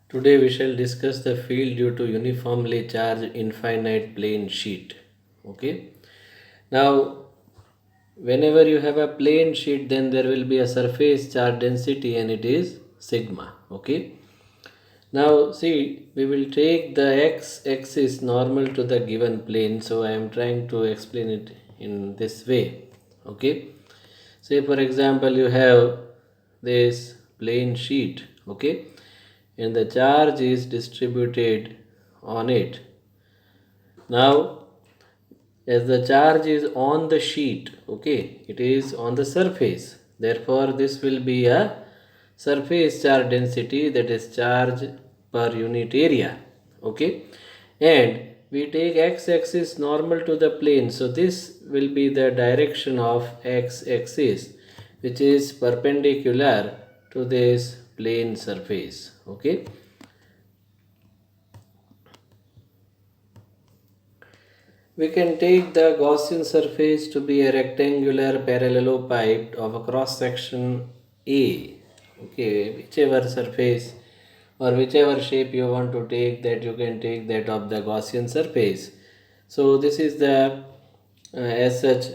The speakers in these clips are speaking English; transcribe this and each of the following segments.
Today we shall discuss the field due to uniformly charged infinite plane sheet. Okay. Now, whenever you have a plane sheet, then there will be a surface charge density and it is sigma. Okay. Now, see, we will take the x-axis normal to the given plane. So, I am trying to explain it in this way. Okay. Say, for example, you have this plane sheet. Okay, and the charge is distributed on it. Now, as the charge is on the sheet, okay, it is on the surface. Therefore, this will be a surface charge density, that is charge per unit area. Okay, and we take x-axis normal to the plane. So, this will be the direction of x-axis, which is perpendicular to this plane surface. Okay. We can take the Gaussian surface to be a rectangular parallelepiped of a cross section A. Okay, whichever surface or whichever shape you want to take, that you can take that of the Gaussian surface. So this is the as such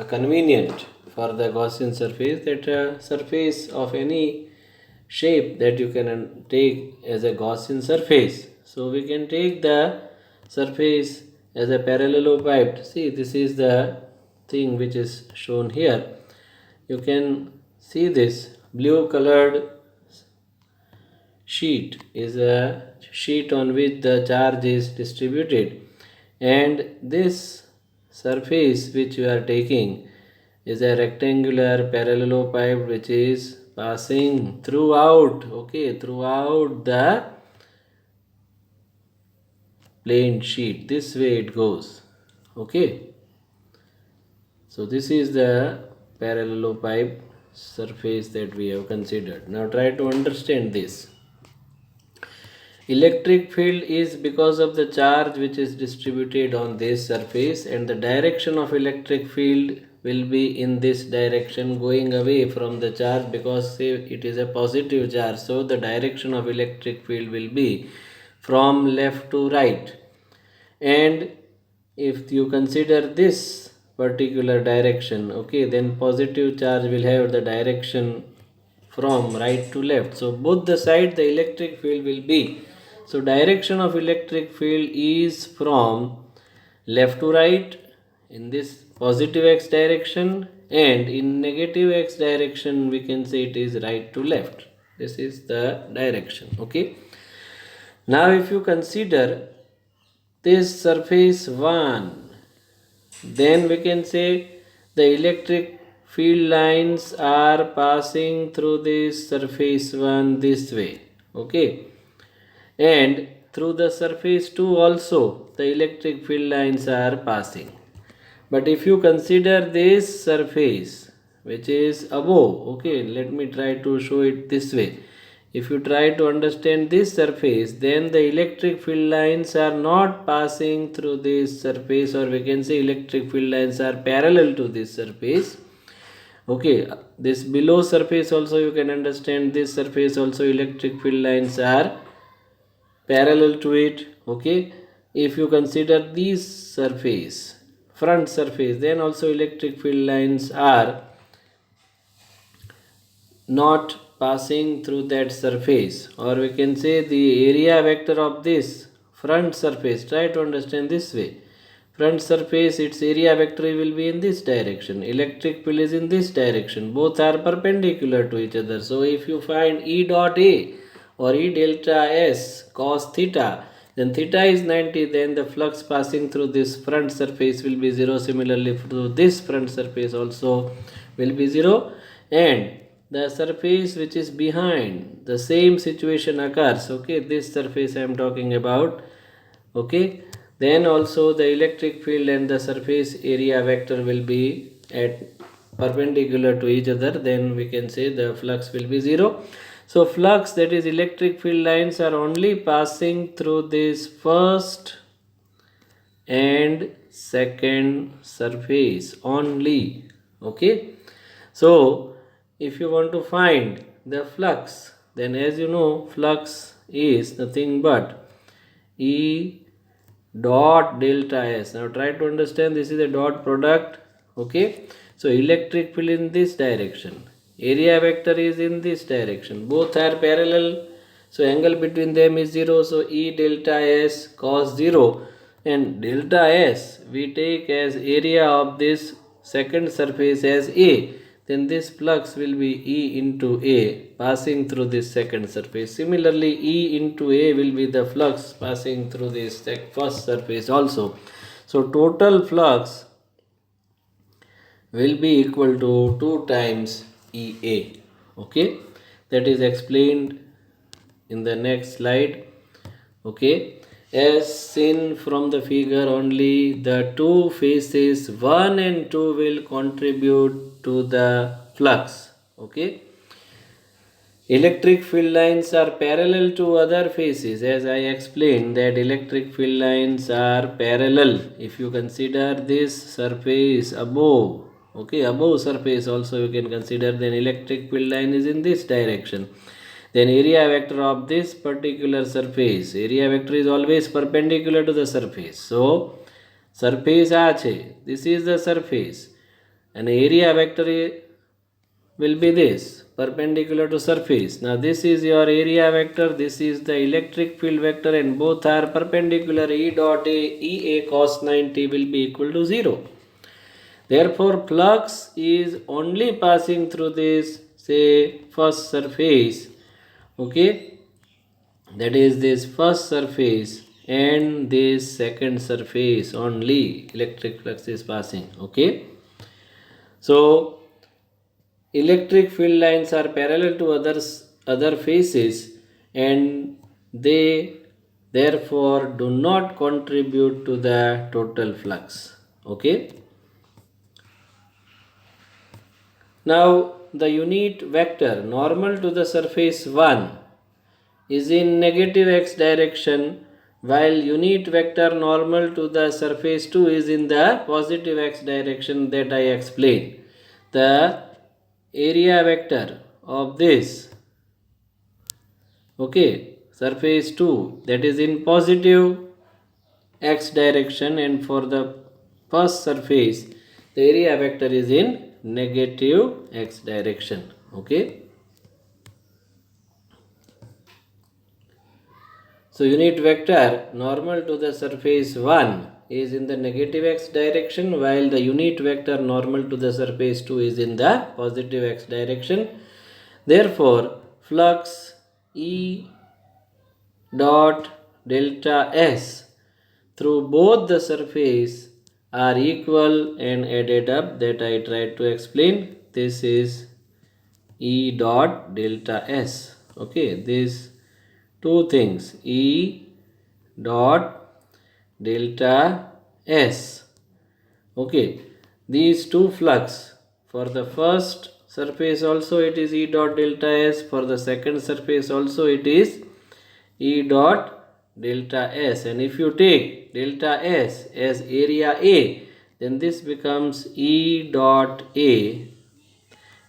convenient for the Gaussian surface, that surface of any shape that you can take as a Gaussian surface. So we can take the surface as a parallelepiped. See, this is the thing which is shown here. You can see this blue colored sheet is a sheet on which the charge is distributed, and this surface which you are taking is a rectangular parallelepiped which is passing throughout, okay, throughout the plane sheet. This way it goes. Okay, so this is the parallelepiped surface that we have considered. Now try to understand this. Electric field is because of the charge which is distributed on this surface, and the direction of electric field will be in this direction, going away from the charge, because say it is a positive charge, so the direction of electric field will be from left to right. And if you consider this particular direction, okay, then positive charge will have the direction from right to left. So both the side the electric field will be. So direction of electric field is from left to right in this positive x direction, and in negative x direction we can say it is right to left. This is the direction. Okay. Now if you consider this surface 1, then we can say the electric field lines are passing through this surface 1 this way. Okay, and through the surface 2 also the electric field lines are passing. But if you consider this surface which is above, okay, let me try to show it this way. If you try to understand this surface, then the electric field lines are not passing through this surface, or we can say electric field lines are parallel to this surface. Okay, this below surface also you can understand, this surface also electric field lines are parallel to it. Okay, if you consider this surface, front surface, then also electric field lines are not passing through that surface, or we can say the area vector of this front surface. Try to understand this way. Front surface, its area vector will be in this direction, electric field is in this direction, both are perpendicular to each other. So if you find E dot A or E delta S cos theta, then theta is 90, then the flux passing through this front surface will be 0. Similarly, through this front surface also will be 0, and the surface which is behind, the same situation occurs. Okay, this surface I am talking about. Okay, then also the electric field and the surface area vector will be at perpendicular to each other, then we can say the flux will be 0. So flux, that is electric field lines, are only passing through this first and second surface only. Okay, so if you want to find the flux, then as you know, flux is nothing but E dot delta S. Now try to understand, this is a dot product. Okay, so electric field in this direction, area vector is in this direction, both are parallel, so angle between them is 0, so E delta S cos 0, and delta S we take as area of this second surface as A, then this flux will be E into A passing through this second surface. Similarly, E into A will be the flux passing through this first surface also. So total flux will be equal to 2 times EA. Okay, that is explained in the next slide. Okay, as seen from the figure, only the two faces 1 and 2 will contribute to the flux. Okay, electric field lines are parallel to other faces, as I explained that electric field lines are parallel. If you consider this surface above, okay, above surface also you can consider, then electric field line is in this direction. Then area vector of this particular surface, area vector is always perpendicular to the surface. So surface this is the surface, and area vector will be this perpendicular to surface. Now this is your area vector, this is the electric field vector, and both are perpendicular. E dot Ea cos 90 will be equal to 0. Therefore flux is only passing through this, say, first surface. Okay, that is this first surface and this second surface only electric flux is passing. Okay, so electric field lines are parallel to other faces, and they therefore do not contribute to the total flux. Okay, now the unit vector normal to the surface 1 is in negative x direction, while unit vector normal to the surface 2 is in the positive x direction that I explained. The area vector of this, okay, surface 2, that is in positive x direction, and for the first surface the area vector is in negative x direction. Okay, so unit vector normal to the surface 1 is in the negative x direction, while the unit vector normal to the surface 2 is in the positive x direction. Therefore flux E dot delta S through both the surface are equal and added up, that I tried to explain. This is E dot delta S. Okay, these two things, E dot delta S. Okay, these two flux, for the first surface also it is E dot delta S, for the second surface also it is E dot delta S, and if you take delta S as area A, then this becomes E dot A,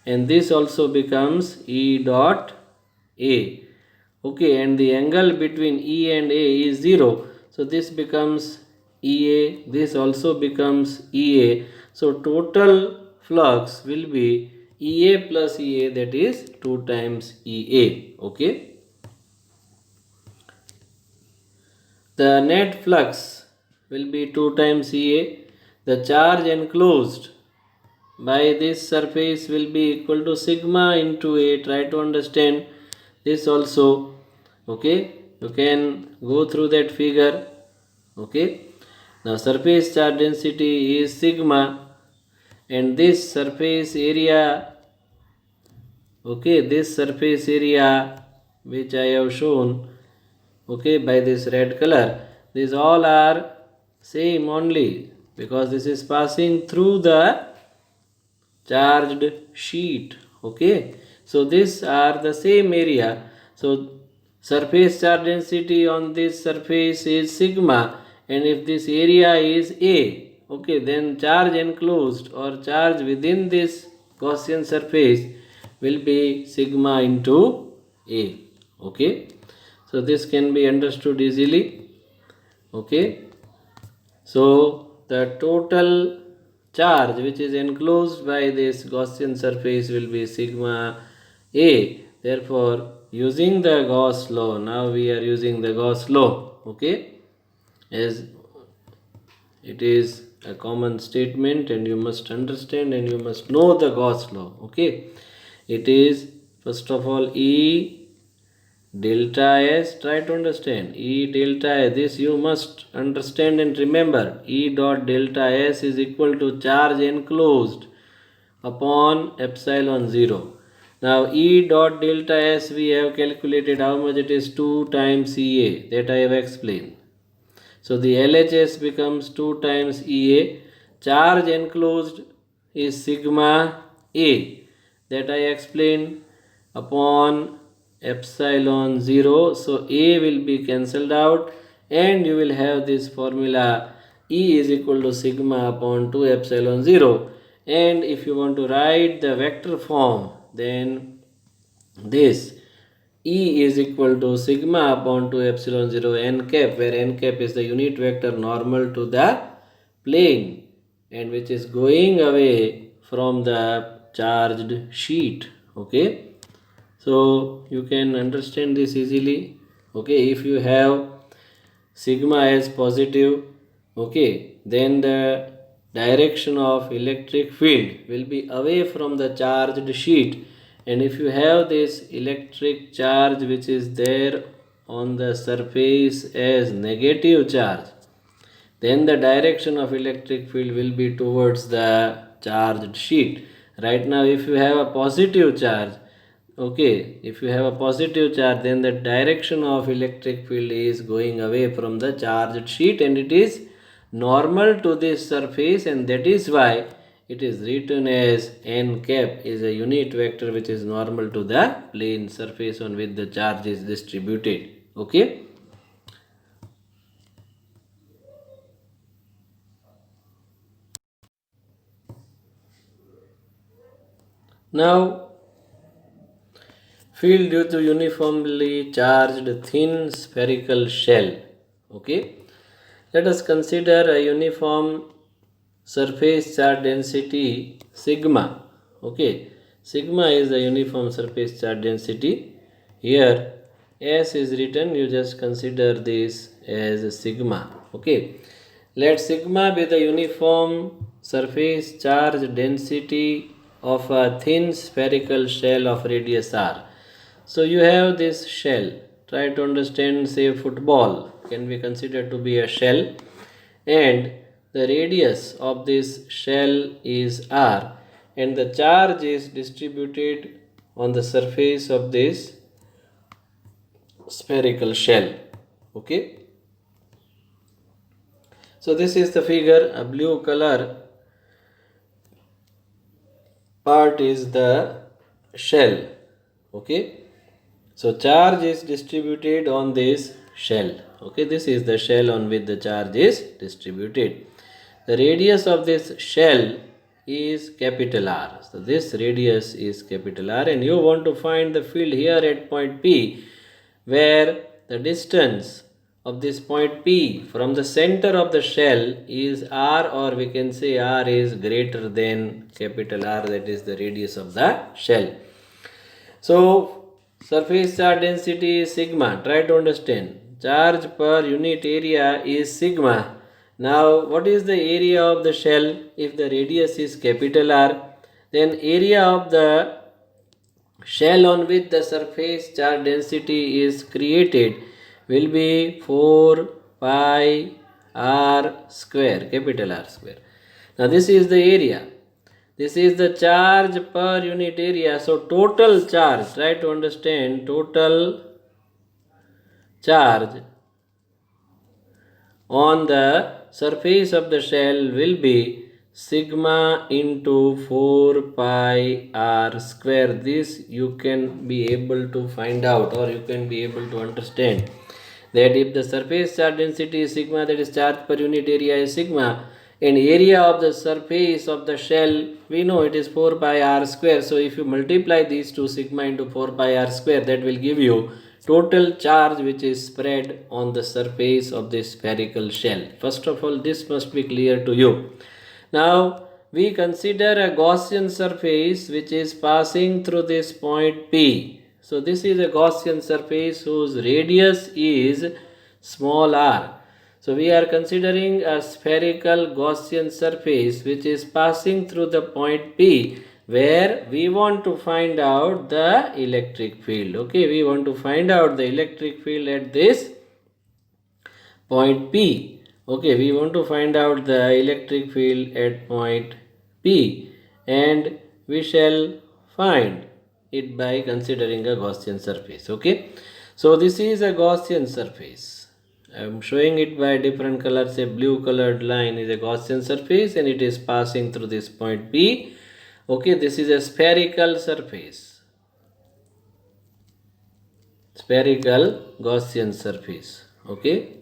and this also becomes E dot A. Okay, and the angle between E and A is 0, so this becomes EA, this also becomes EA. So total flux will be EA plus EA, that is 2 times EA. Okay, the net flux will be 2 times EA. The charge enclosed by this surface will be equal to sigma into A. Try to understand this also. Okay, you can go through that figure. Okay, now surface charge density is sigma, and this surface area, okay, this surface area which I have shown, okay, by this red color, these all are same only, because this is passing through the charged sheet. Okay, so these are the same area. So surface charge density on this surface is sigma, and if this area is A, okay, then charge enclosed or charge within this Gaussian surface will be sigma into A. Okay, so this can be understood easily. Okay, so the total charge which is enclosed by this Gaussian surface will be sigma A. Therefore, using the Gauss law, now we are using the Gauss law. Okay, as it is a common statement and you must understand and you must know the Gauss law. Okay, it is first of all E delta S. Try to understand E delta S. This you must understand and remember. E dot delta S is equal to charge enclosed upon epsilon 0. Now E dot delta S we have calculated how much it is, 2 times EA, that I have explained. So the LHS becomes 2 times EA. Charge enclosed is sigma A, that I explained, upon epsilon 0. So A will be cancelled out and you will have this formula E is equal to sigma upon 2 epsilon 0. And if you want to write the vector form, then this E is equal to sigma upon 2 epsilon 0 n cap, where n cap is the unit vector normal to the plane and which is going away from the charged sheet. Okay, so you can understand this easily. Okay, if you have sigma as positive, okay, then the direction of electric field will be away from the charged sheet. And if you have this electric charge which is there on the surface as negative charge, then the direction of electric field will be towards the charged sheet. Right now, if you have a positive charge, okay, if you have a positive charge, then the direction of electric field is going away from the charged sheet and it is normal to this surface, and that is why it is written as n cap is a unit vector which is normal to the plane surface on which the charge is distributed. Okay. Now, field due to uniformly charged thin spherical shell. Okay, let us consider a uniform surface charge density sigma. Okay, sigma is the uniform surface charge density. Here S is written, you just consider this as a sigma. Okay, let sigma be the uniform surface charge density of a thin spherical shell of radius r. So you have this shell. Try to understand, say football can be considered to be a shell, and the radius of this shell is r, and the charge is distributed on the surface of this spherical shell. Okay. So this is the figure. A blue color part is the shell. Okay, so charge is distributed on this shell. Okay, this is the shell on which the charge is distributed. The radius of this shell is capital R. So this radius is capital R, and you want to find the field here at point P, where the distance of this point P from the center of the shell is R, or we can say R is greater than capital R, that is the radius of the shell. So surface charge density is sigma. Try to understand. Charge per unit area is sigma. Now what is the area of the shell? If the radius is capital R, then area of the shell on which the surface charge density is created will be 4 pi r square, capital R square. Now this is the area. This is the charge per unit area. So total charge, try to understand, total charge on the surface of the shell will be sigma into 4 pi r square. This you can be able to find out, or you can be able to understand, that if the surface charge density is sigma, that is charge per unit area is sigma, and area of the surface of the shell, we know it is 4 pi r square. So if you multiply these two, sigma into 4 pi r square, that will give you total charge which is spread on the surface of this spherical shell. First of all, this must be clear to you. Now we consider a Gaussian surface which is passing through this point P. So this is a Gaussian surface whose radius is small r. So we are considering a spherical Gaussian surface which is passing through the point P, where we want to find out the electric field. Okay, we want to find out the electric field at this point P. Okay, we want to find out the electric field at point P, and we shall find it by considering a Gaussian surface. Okay, so this is a Gaussian surface. I am showing it by different colors. A blue colored line is a Gaussian surface and it is passing through this point P. Okay, this is a spherical surface. Spherical Gaussian surface. Okay,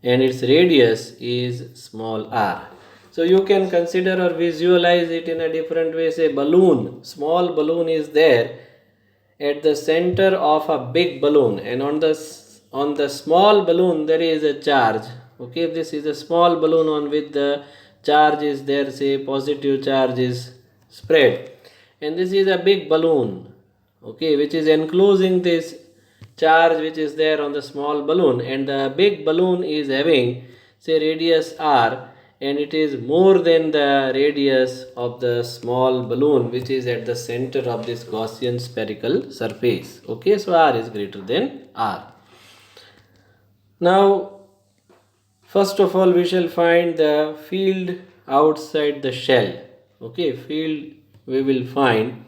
and its radius is small r. So you can consider or visualize it in a different way. Say balloon, small balloon is there at the center of a big balloon, and on the small balloon there is a charge. Okay, this is a small balloon on which the charge is there, say positive charge is spread, and this is a big balloon, okay, which is enclosing this charge which is there on the small balloon, and the big balloon is having say radius r, and it is more than the radius of the small balloon which is at the center of this Gaussian spherical surface. Okay, so r is greater than r. Now first of all we shall find the field outside the shell. Okay, field we will find,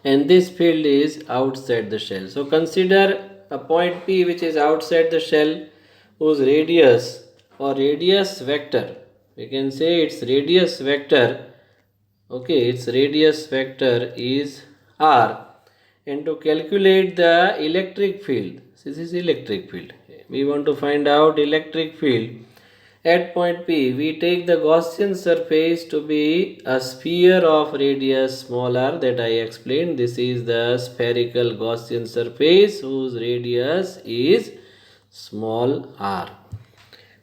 and this field is outside the shell. So consider a point P which is outside the shell, whose radius or radius vector, we can say its radius vector, okay, its radius vector is r. And to calculate the electric field, this is electric field, we want to find out electric field at point P. We take the Gaussian surface to be a sphere of radius small r that I explained. This is the spherical Gaussian surface whose radius is small r.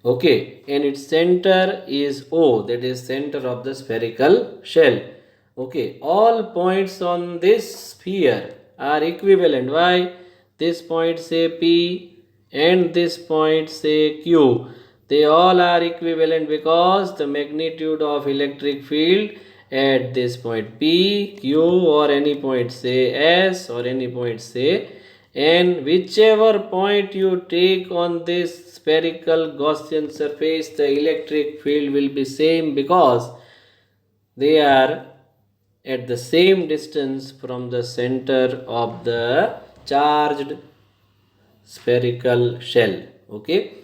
Okay, and its center is O, that is center of the spherical shell. Okay, all points on this sphere are equivalent. Why? This point say P and this point say Q. They all are equivalent because the magnitude of electric field at this point P, Q, or any point say S, or any point say N, whichever point you take on this spherical Gaussian surface, the electric field will be same because they are at the same distance from the center of the charged spherical shell. Okay,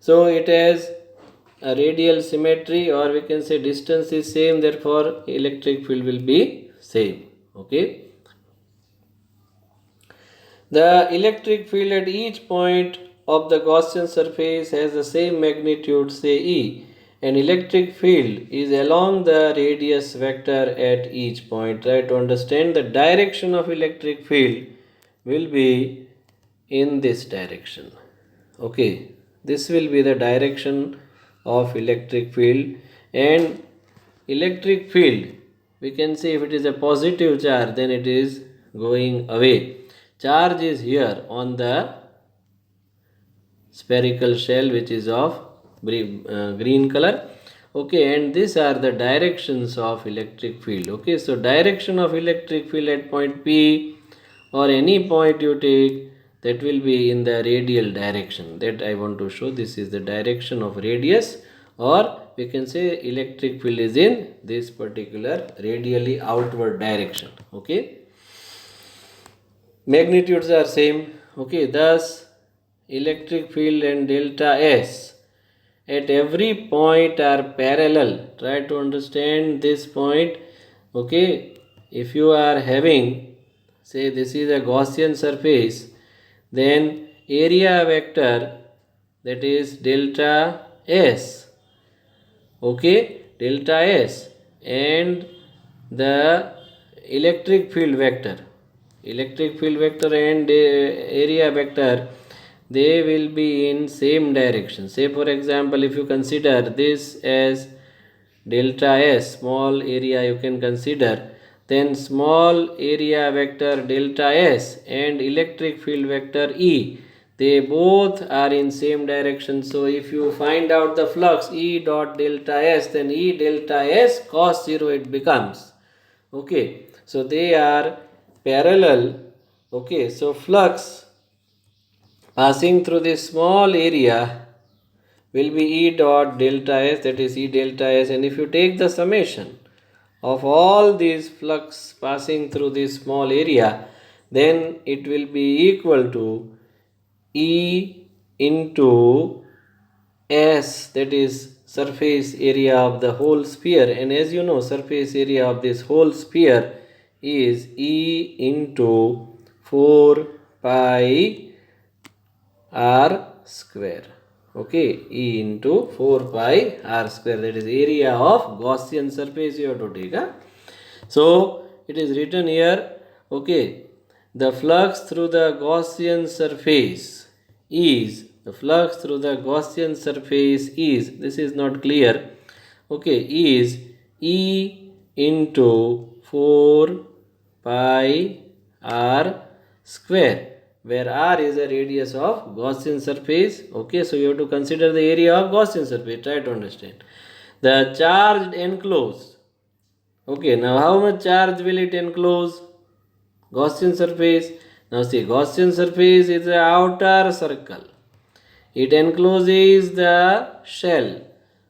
so it has a radial symmetry, or we can say distance is same, therefore electric field will be same. Okay, the electric field at each point of the Gaussian surface has the same magnitude, say E, and electric field is along the radius vector at each point. Try to understand the direction of electric field will be in this direction. Okay, this will be the direction of electric field, and electric field, we can say if it is a positive charge then it is going away. Charge is here on the spherical shell which is of green color. Okay, and these are the directions of electric field. Okay, so direction of electric field at point P or any point you take, that will be in the radial direction. That I want to show. This is the direction of radius, or we can say electric field is in this particular radially outward direction. Okay, magnitudes are same. Okay, thus electric field and delta S at every point are parallel. Try to understand this point. Okay, if you are having, say this is a Gaussian surface, then area vector that is delta S. Okay, delta S, and the electric field vector and area vector, they will be in same direction. Say for example, if you consider this as delta S, small area you can consider, then small area vector delta S and electric field vector E, they both are in same direction. So if you find out the flux E dot delta S, then E delta S cos 0 it becomes. Okay, so they are parallel. Okay, so flux passing through this small area will be E dot delta S, that is E delta S, and if you take the summation of all these flux passing through this small area, then it will be equal to E into S, that is surface area of the whole sphere, and as you know, surface area of this whole sphere is E into 4 pi r square. Okay, E into 4 pi r square, that is area of Gaussian surface you have to take. So it is written here, okay, the flux through the Gaussian surface is, this is not clear, okay, is E into 4 pi r square, where r is the radius of Gaussian surface. Okay, so you have to consider the area of Gaussian surface. Try to understand. The charged enclosed. Okay, now how much charge will it enclose? Gaussian surface. Now see, Gaussian surface is the outer circle. It encloses the shell.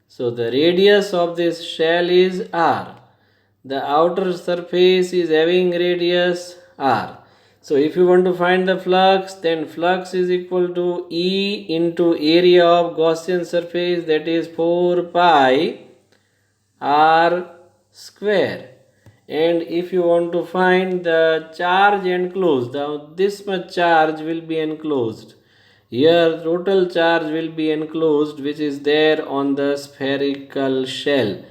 So the radius of this shell is r. The outer surface is having radius r. So if you want to find the flux, then flux is equal to E into area of Gaussian surface, that is 4 pi r square. And if you want to find the charge enclosed, now this much charge will be enclosed. Here total charge will be enclosed, which is there on the spherical shell.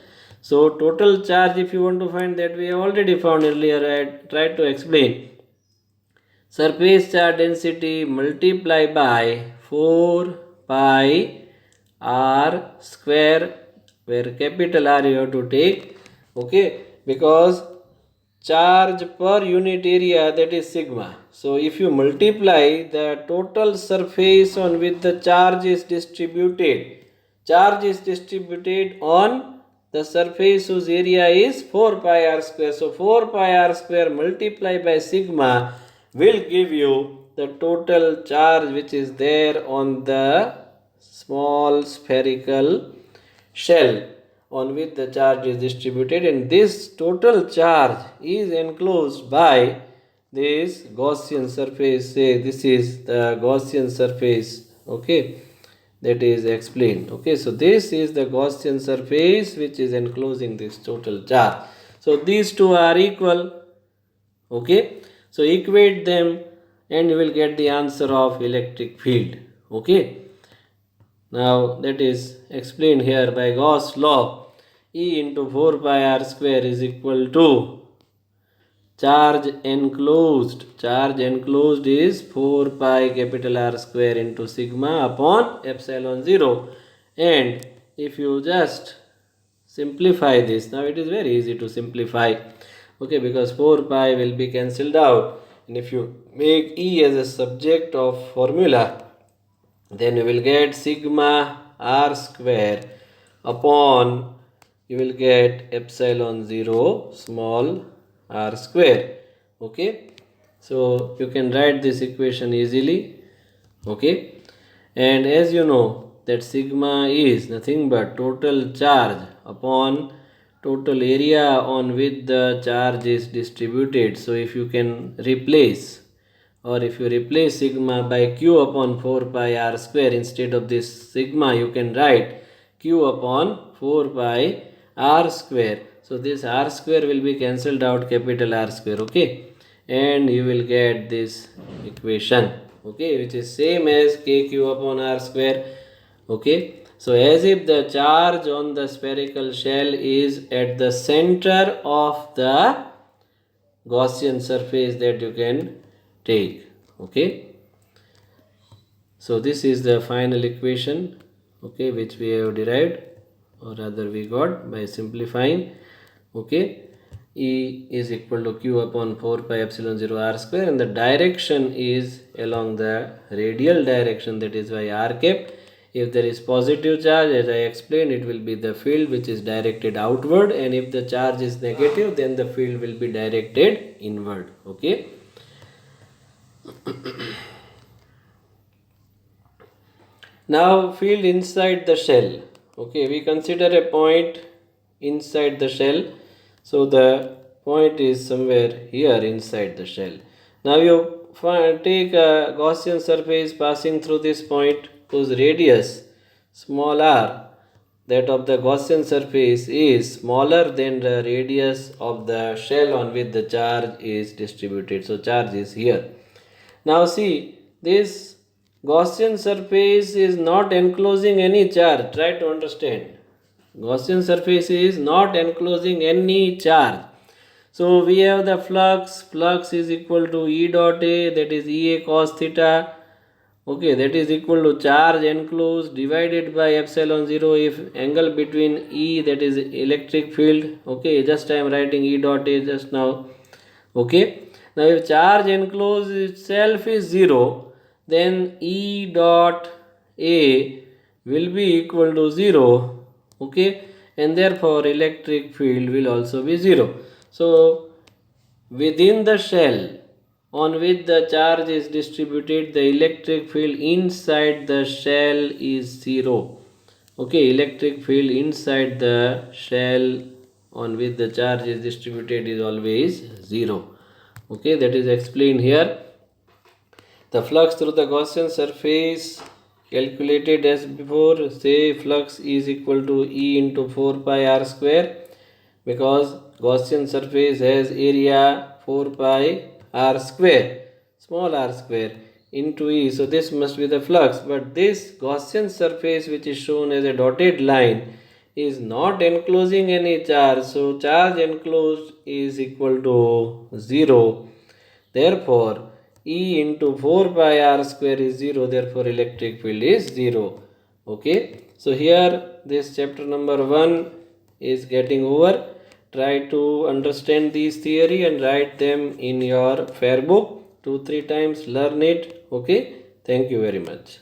So total charge, if you want to find that, we have already found earlier. I tried to explain. Surface charge density multiplied by 4 pi r square, where capital R you have to take. Okay, because charge per unit area, that is sigma. So if you multiply the total surface on which the charge is distributed on the surface whose area is 4 pi r square. So 4 pi r square multiplied by sigma will give you the total charge which is there on the small spherical shell on which the charge is distributed, and this total charge is enclosed by this Gaussian surface. Say this is the Gaussian surface. Okay, that is explained. Okay, so this is the Gaussian surface which is enclosing this total charge. So these two are equal. Okay, so equate them and you will get the answer of electric field. Okay, now that is explained here by Gauss law. E into 4 pi r square is equal to charge enclosed. Charge enclosed is 4 pi capital R square into sigma upon epsilon 0. And if you just simplify this, now it is very easy to simplify. Okay, because 4 pi will be cancelled out. And if you make E as a subject of formula, then you will get sigma r square upon, you will get epsilon 0 small r square. Okay, so you can write this equation easily. Okay, and as you know that sigma is nothing but total charge upon total area on which the charge is distributed. So if you can replace, or if you replace sigma by q upon 4 pi r square, instead of this sigma you can write q upon 4 pi r square. So this r square will be cancelled out, capital R square. Okay, and you will get this equation. Okay, which is same as kq upon r square. Okay, so as if the charge on the spherical shell is at the center of the Gaussian surface that you can take. Okay, so this is the final equation, okay, which we have derived, or rather we got by simplifying. Okay, E is equal to Q upon 4 pi epsilon 0 r square, and the direction is along the radial direction, that is by r cap. If there is positive charge, as I explained, it will be the field which is directed outward, and if the charge is negative, then the field will be directed inward. Okay. Now field inside the shell. Okay, we consider a point inside the shell. So the point is somewhere here inside the shell. Now you take a Gaussian surface passing through this point whose radius small r, that of the Gaussian surface, is smaller than the radius of the shell on which the charge is distributed. So charge is here. Now see, this Gaussian surface is not enclosing any charge. Try to understand. Gaussian surface is not enclosing any charge. So we have the flux. Flux is equal to E dot A, that is EA cos theta. Okay, that is equal to charge enclosed divided by epsilon 0 if angle between E, that is electric field. Okay, just I am writing E dot A just now. Okay, now if charge enclosed itself is 0, then E dot A will be equal to 0. Okay, and therefore electric field will also be 0. So within the shell on which the charge is distributed, the electric field inside the shell is 0. Okay, electric field inside the shell on which the charge is distributed is always 0. Okay, that is explained here. The flux through the Gaussian surface calculated as before. Say flux is equal to E into 4 pi r square, because Gaussian surface has area 4 pi r square, small r square, into E. So this must be the flux, but this Gaussian surface which is shown as a dotted line is not enclosing any charge. So charge enclosed is equal to 0. Therefore E into 4 pi r square is 0. Therefore electric field is 0. Okay. So here this chapter number 1 is getting over. Try to understand these theory and write them in your fair book 2-3 times. Learn it. Okay. Thank you very much.